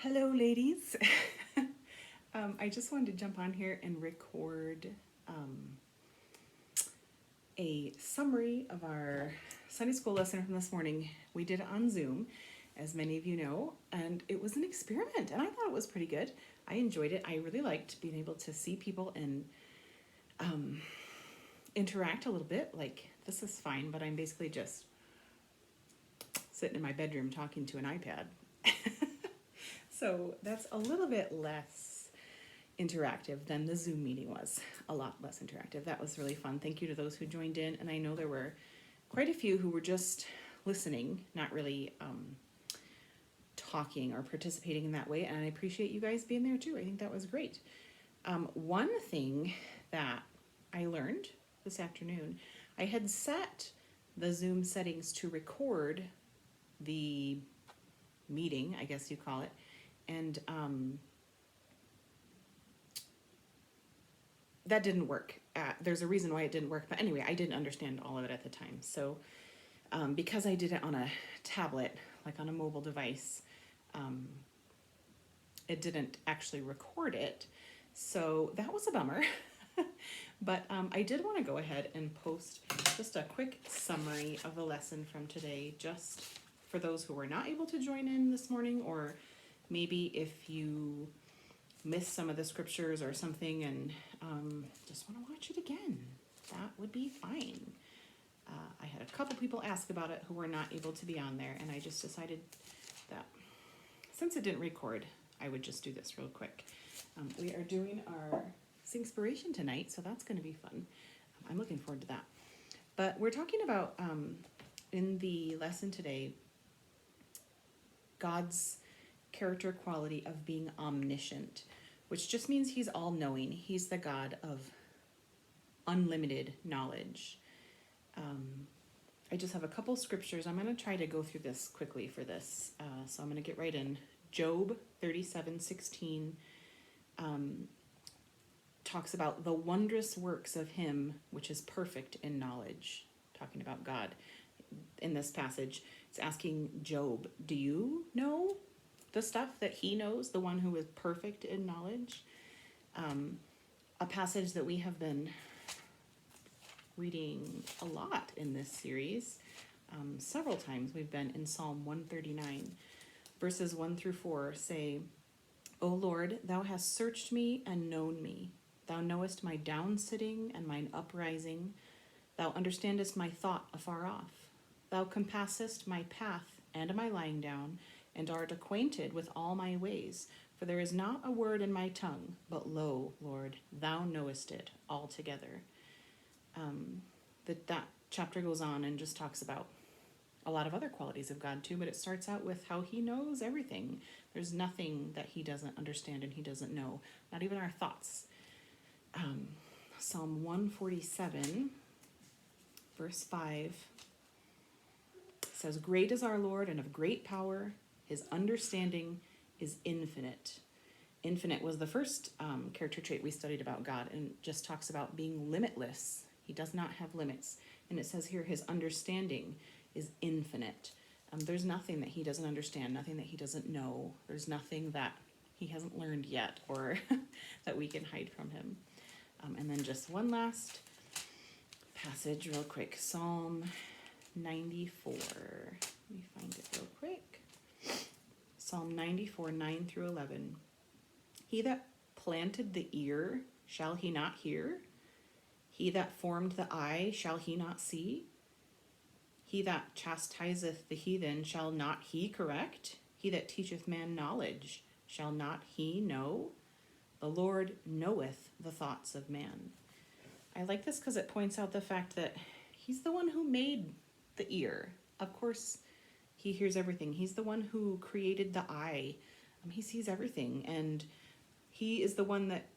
Hello, ladies. I just wanted to jump on here and record um, a summary of our Sunday school lesson from this morning. We did it on Zoom, as many of you know, and it was an experiment, and I thought it was pretty good. I enjoyed it. I really liked being able to see people and interact a little bit. Like, this is fine, but I'm basically just sitting in my bedroom talking to an iPad. So that's a little bit less interactive than the Zoom meeting was. A lot less interactive. That was really fun. Thank you to those who joined in. And I know there were quite a few who were just listening, not really talking or participating in that way. And I appreciate you guys being there too. I think that was great. One thing that I learned this afternoon, I had set the Zoom settings to record the meeting, I guess you call it, and that didn't work. There's a reason why it didn't work, but anyway, I didn't understand all of it at the time. So because I did it on a tablet, like on a mobile device, it didn't actually record it. So that was a bummer. But I did want to go ahead and post just a quick summary of the lesson from today, just for those who were not able to join in this morning, or maybe if you missed some of the scriptures or something and just want to watch it again, that would be fine. I had a couple people ask about it who were not able to be on there, and I just decided that since it didn't record, I would just do this real quick. We are doing our Singspiration tonight, so that's going to be fun. I'm looking forward to that. But we're talking about, in the lesson today, God's character quality of being omniscient, which just means he's all-knowing. He's the God of unlimited knowledge. I just have a couple scriptures. I'm going to try to go through this quickly for this. So I'm going to get right in. Job 37:16 talks about the wondrous works of him which is perfect in knowledge, talking about God. In this passage, it's asking Job, do you know the stuff that he knows, the one who is perfect in knowledge? A passage that we have been reading a lot in this series, several times we've been in Psalm 139, verses 1 through 4 say, O Lord, thou hast searched me and known me. Thou knowest my downsitting and mine uprising. Thou understandest my thought afar off. Thou compassest my path and my lying down, and art acquainted with all my ways. For there is not a word in my tongue, but lo, Lord, thou knowest it altogether. That chapter goes on and just talks about a lot of other qualities of God too, but it starts out with how he knows everything. There's nothing that he doesn't understand and he doesn't know, not even our thoughts. Psalm 147, verse 5 says, Great is our Lord and of great power. His understanding is infinite. Infinite was the first character trait we studied about God, and just talks about being limitless. He does not have limits. And it says here his understanding is infinite. There's nothing that he doesn't understand, nothing that he doesn't know. There's nothing that he hasn't learned yet or that we can hide from him. And then just one last passage real quick. Psalm 94. Let me find it real quick. Psalm 94, 9 through 11. He that planted the ear, shall he not hear? He that formed the eye, shall he not see? He that chastiseth the heathen, shall not he correct? He that teacheth man knowledge, shall not he know? The Lord knoweth the thoughts of man. I like this because it points out the fact that he's the one who made the ear. Of course, he hears everything. He's the one who created the eye. He sees everything. And he is the one that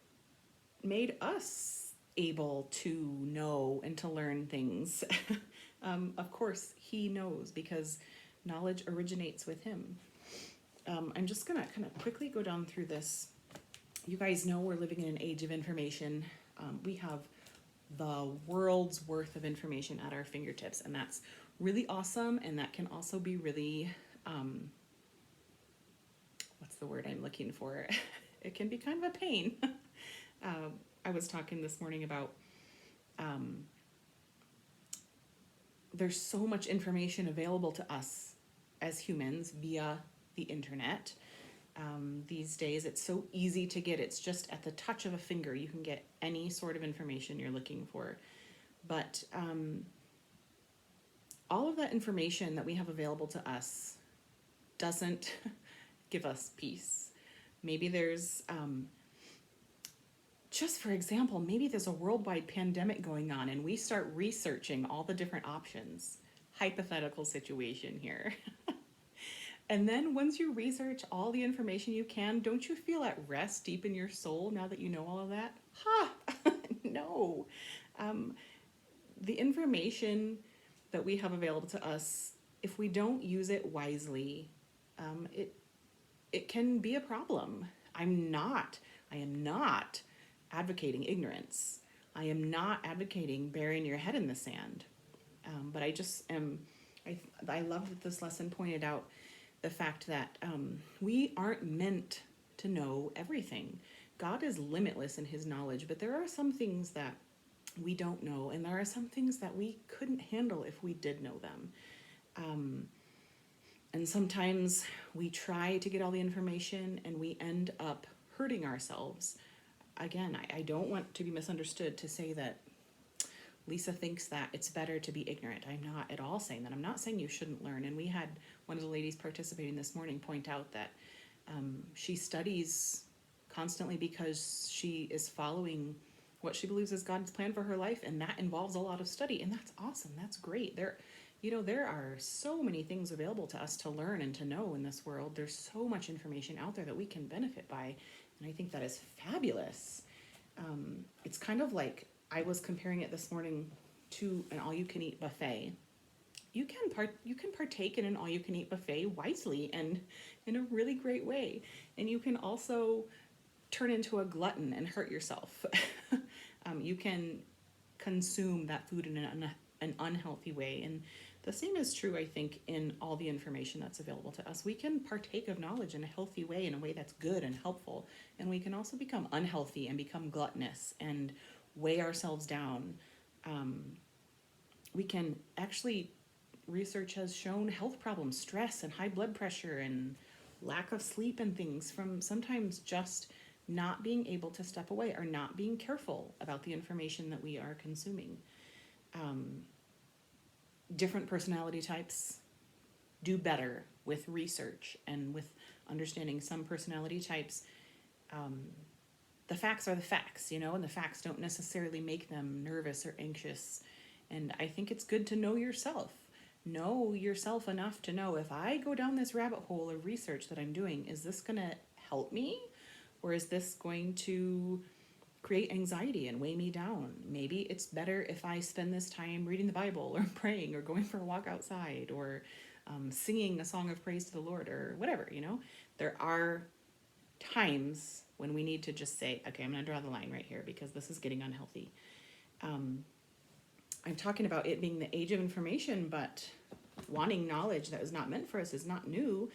made us able to know and to learn things. Of course, he knows because knowledge originates with him. I'm just going to kind of quickly go down through this. You guys know we're living in an age of information. We have the world's worth of information at our fingertips, and that's really awesome, and that can also be really, what's the word I'm looking for? It can be kind of a pain. I was talking this morning about there's so much information available to us as humans via the internet. These days, it's so easy to get. It's just at the touch of a finger. You can get any sort of information you're looking for. But all of that information that we have available to us doesn't give us peace. Maybe there's, just for example, maybe there's a worldwide pandemic going on and we start researching all the different options. Hypothetical situation here. And then once you research all the information you can, don't you feel at rest deep in your soul now that you know all of that? Ha! No. The information that we have available to us, if we don't use it wisely, it can be a problem. I am not advocating ignorance. I am not advocating burying your head in the sand. But I just am, I love that this lesson pointed out the fact that we aren't meant to know everything. God is limitless in his knowledge, but there are some things that we don't know, and there are some things that we couldn't handle if we did know them. And sometimes we try to get all the information and we end up hurting ourselves. Again, I don't want to be misunderstood to say that Lisa thinks that it's better to be ignorant. I'm not at all saying that. I'm not saying you shouldn't learn. And we had one of the ladies participating this morning point out that she studies constantly because she is following what she believes is God's plan for her life, and that involves a lot of study, and that's awesome. That's great. There are so many things available to us to learn and to know in this world. There's so much information out there that we can benefit by, and I think that is fabulous. It's kind of like, I was comparing it this morning to an all-you-can-eat buffet. You can partake in an all-you-can-eat buffet wisely and in a really great way, and you can also turn into a glutton and hurt yourself. You can consume that food in an unhealthy way, and the same is true, I think, in all the information that's available to us. We can partake of knowledge in a healthy way, in a way that's good and helpful, and we can also become unhealthy and become gluttonous and weigh ourselves down. We can actually, research has shown health problems, stress and high blood pressure and lack of sleep and things from sometimes just not being able to step away or not being careful about the information that we are consuming. Different personality types do better with research and with understanding. Some personality types, the facts are the facts, and the facts don't necessarily make them nervous or anxious. And I think it's good to know yourself. Know yourself enough to know, if I go down this rabbit hole of research that I'm doing, is this going to help me? Or is this going to create anxiety and weigh me down? Maybe it's better if I spend this time reading the Bible or praying or going for a walk outside or singing a song of praise to the Lord or whatever, There are times when we need to just say, okay, I'm going to draw the line right here because this is getting unhealthy. I'm talking about it being the age of information, but wanting knowledge that was not meant for us is not new.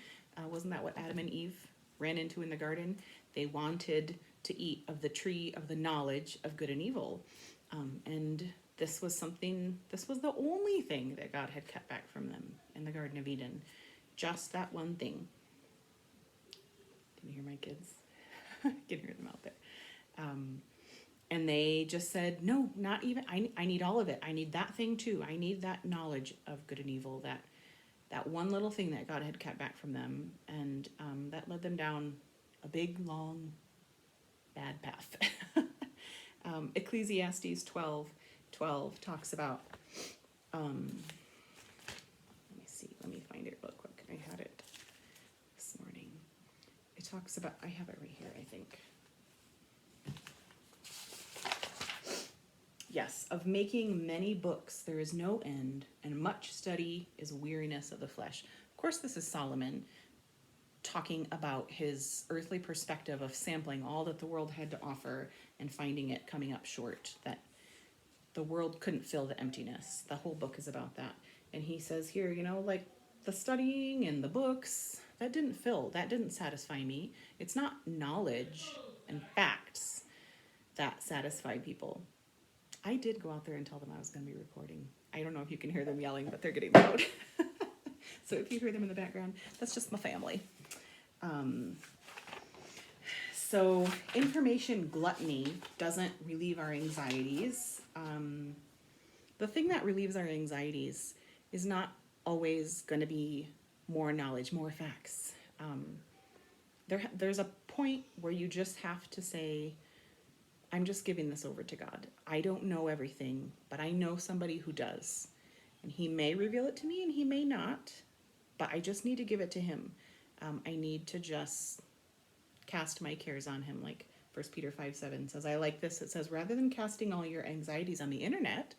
Wasn't that what Adam and Eve ran into in the garden? They wanted to eat of the tree of the knowledge of good and evil. And this was the only thing that God had kept back from them in the Garden of Eden. Just that one thing. Can you hear my kids? I can hear them out there. And they just said, no, not even, I need all of it. I need that thing too. I need that knowledge of good and evil, that one little thing that God had kept back from them. And that led them down a big, long, bad path. Ecclesiastes 12:12 talks about, let me find it real quick. I had it this morning. It talks about, I have it right here, I think. Yes, of making many books there is no end, and much study is weariness of the flesh. Of course, this is Solomon talking about his earthly perspective of sampling all that the world had to offer and finding it coming up short, that the world couldn't fill the emptiness. The whole book is about that. And he says here, like the studying and the books, That didn't fill, that didn't satisfy me. It's not knowledge and facts that satisfy people. I did go out there and tell them I was going to be recording. I don't know if you can hear them yelling, but they're getting loud. So if you hear them in the background, that's just my family. So information gluttony doesn't relieve our anxieties. The thing that relieves our anxieties is not always going to be more knowledge, more facts. There's a point where you just have to say, I'm just giving this over to God. I don't know everything, but I know somebody who does. And he may reveal it to me and he may not, but I just need to give it to him. I need to just cast my cares on him, like 1 Peter 5:7 says. I like this. It says, rather than casting all your anxieties on the internet,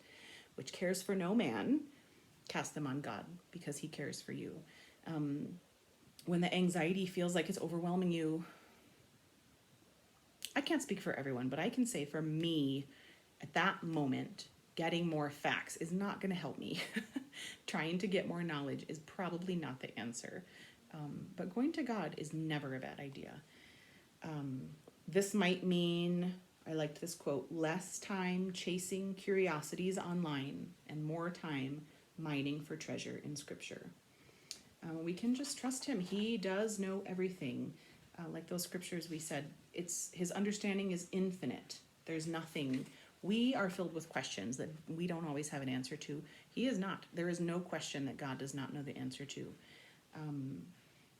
which cares for no man, cast them on God because he cares for you. When the anxiety feels like it's overwhelming you, I can't speak for everyone, but I can say for me, at that moment, getting more facts is not going to help me. Trying to get more knowledge is probably not the answer. But going to God is never a bad idea. This might mean, I liked this quote, less time chasing curiosities online and more time mining for treasure in Scripture. We can just trust him. He does know everything. Like those scriptures we said, his understanding is infinite. There's nothing. We are filled with questions that we don't always have an answer to. He is not. There is no question that God does not know the answer to.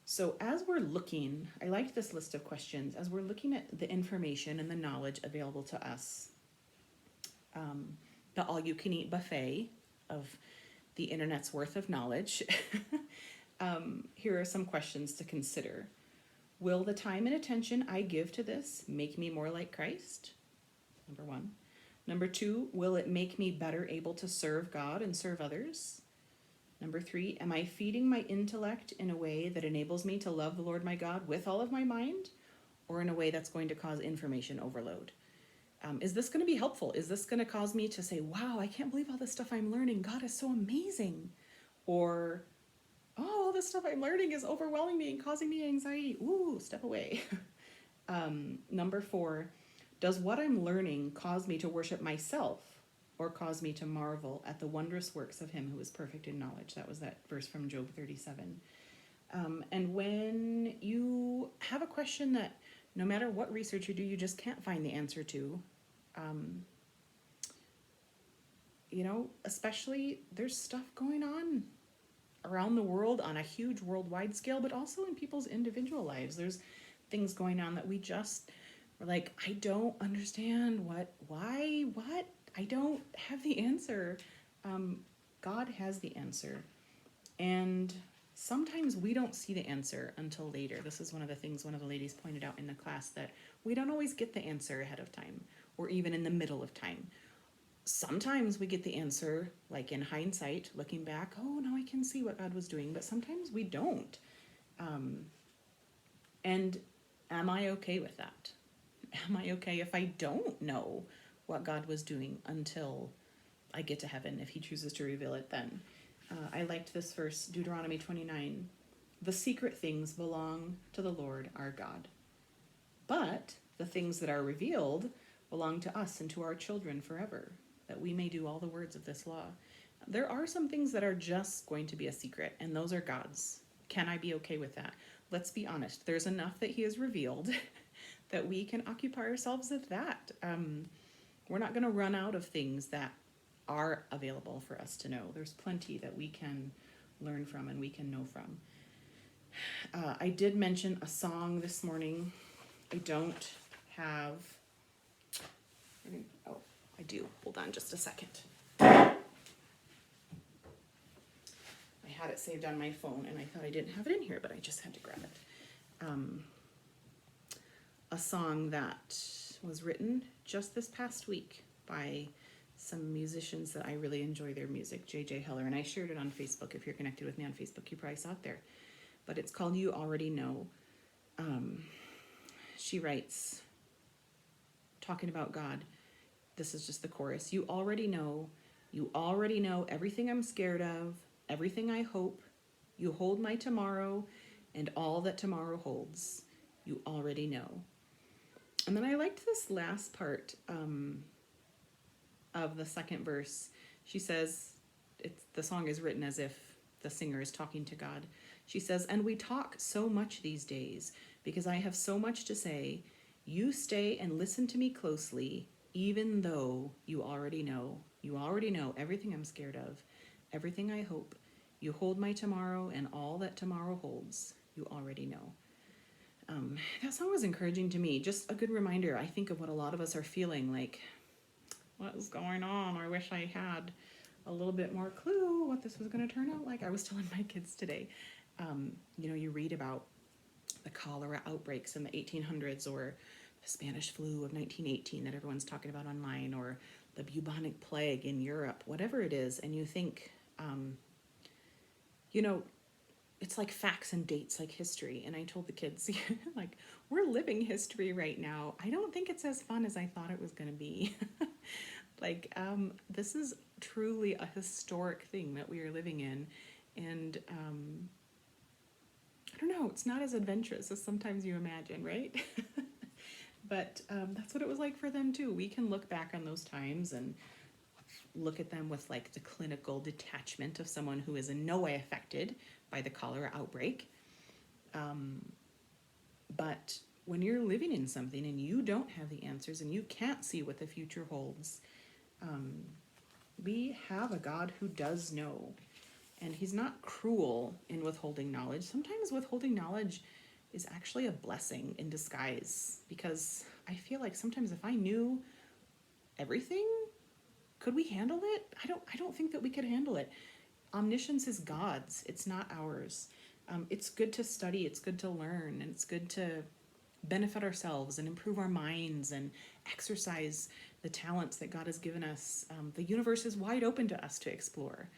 So as we're looking, I liked this list of questions, as we're looking at the information and the knowledge available to us, the all-you-can-eat buffet of the internet's worth of knowledge, here are some questions to consider. Will the time and attention I give to this make me more like Christ? Number one. Number two, will it make me better able to serve God and serve others? Number three, am I feeding my intellect in a way that enables me to love the Lord my God with all of my mind, or in a way that's going to cause information overload? Is this going to be helpful? Is this going to cause me to say, wow, I can't believe all this stuff I'm learning. God is so amazing. Or, oh, all this stuff I'm learning is overwhelming me and causing me anxiety. Ooh, step away. Number four, does what I'm learning cause me to worship myself or cause me to marvel at the wondrous works of him who is perfect in knowledge? That was that verse from Job 37. And when you have a question that no matter what research you do, you just can't find the answer to, especially there's stuff going on around the world on a huge worldwide scale, but also in people's individual lives. There's things going on that we're like, I don't understand why, I don't have the answer. God has the answer. And sometimes we don't see the answer until later. This is one of the things one of the ladies pointed out in the class, that we don't always get the answer ahead of time or even in the middle of time. Sometimes we get the answer, like in hindsight, looking back, oh, now I can see what God was doing, but sometimes we don't. And am I okay with that? Am I okay if I don't know what God was doing until I get to heaven, if he chooses to reveal it then? I liked this verse, Deuteronomy 29. The secret things belong to the Lord our God, but the things that are revealed belong to us and to our children forever, that we may do all the words of this law. There are some things that are just going to be a secret, and those are God's. Can I be okay with that? Let's be honest. There's enough that he has revealed that we can occupy ourselves with that. We're not going to run out of things that are available for us to know. There's plenty that we can learn from and we can know from. I did mention a song this morning. I don't have... Oh, I do. Hold on just a second. I had it saved on my phone and I thought I didn't have it in here, but I just had to grab it. A song that was written just this past week by some musicians that I really enjoy their music, J.J. Heller, and I shared it on Facebook. If you're connected with me on Facebook, you probably saw it there. But it's called You Already Know. She writes, talking about God, this is just the chorus. You already know everything I'm scared of, everything I hope. You hold my tomorrow and all that tomorrow holds, you already know. And then I liked this last part of the second verse. She says, the song is written as if the singer is talking to God. She says, and we talk so much these days because I have so much to say. You stay and listen to me closely, even though you already know. You already know everything I'm scared of, everything I hope. You hold my tomorrow and all that tomorrow holds. You already know. That song was encouraging to me. Just a good reminder, I think, of what a lot of us are feeling like. What is going on? I wish I had a little bit more clue what this was going to turn out like. I was telling my kids today, you read about the cholera outbreaks in the 1800s, or the Spanish flu of 1918 that everyone's talking about online, or the bubonic plague in Europe, whatever it is, and you think, it's like facts and dates, like history. And I told the kids, like, we're living history right now. I don't think it's as fun as I thought it was going to be. This is truly a historic thing that we are living in. And I don't know, it's not as adventurous as sometimes you imagine, right? But that's what it was like for them too. We can look back on those times and look at them with like the clinical detachment of someone who is in no way affected by the cholera outbreak. But when you're living in something and you don't have the answers and you can't see what the future holds, we have a God who does know. And he's not cruel in withholding knowledge. Sometimes withholding knowledge is actually a blessing in disguise, because I feel like sometimes if I knew everything, could we handle it? I don't think that we could handle it. Omniscience is God's. It's not ours. It's good to study. It's good to learn. And it's good to benefit ourselves and improve our minds and exercise the talents that God has given us. The universe is wide open to us to explore.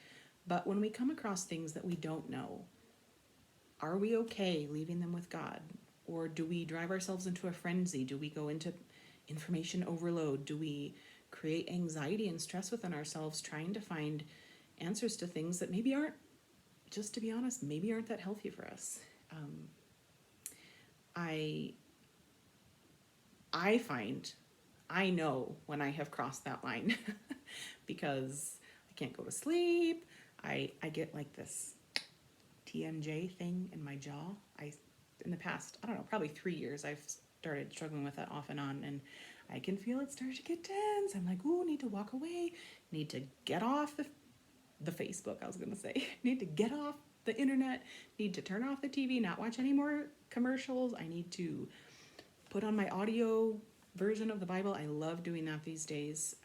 But when we come across things that we don't know, are we okay leaving them with God? Or do we drive ourselves into a frenzy? Do we go into information overload? Do we create anxiety and stress within ourselves trying to find answers to things that maybe aren't, just to be honest, maybe aren't that healthy for us? I find I know when I have crossed that line because I can't go to sleep. I get like this TMJ thing in my jaw. In the past, I don't know, probably 3 years, I've started struggling with that off and on, and I can feel it start to get tense. I'm like, ooh, need to walk away, need to get off the Facebook, I was gonna say, need to get off the internet, need to turn off the TV, not watch any more commercials. I need to put on my audio version of the Bible. I love doing that these days.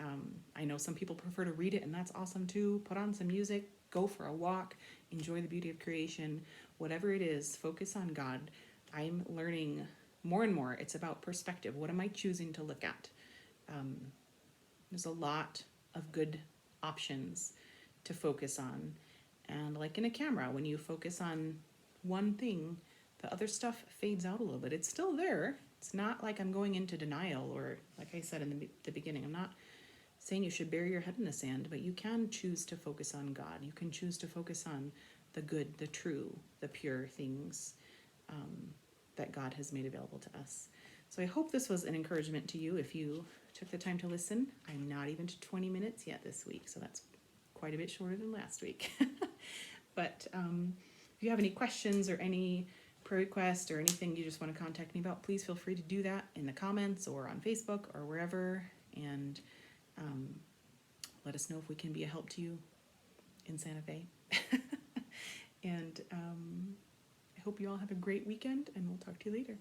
I know some people prefer to read it, and that's awesome too. Put on some music, go for a walk, enjoy the beauty of creation. Whatever it is, focus on God. I'm learning more and more. It's about perspective. What am I choosing to look at? There's a lot of good options to focus on. And like in a camera, when you focus on one thing, the other stuff fades out a little bit. It's still there. It's not like I'm going into denial, or like I said in the beginning, I'm not saying you should bury your head in the sand, but you can choose to focus on God. You can choose to focus on the good, the true, the pure things that God has made available to us. So I hope this was an encouragement to you if you took the time to listen. I'm not even to 20 minutes yet this week, so that's quite a bit shorter than last week. But if you have any questions or any prayer requests or anything you just want to contact me about, please feel free to do that in the comments or on Facebook or wherever, and let us know if we can be a help to you in Santa Fe. And I hope you all have a great weekend, and we'll talk to you later.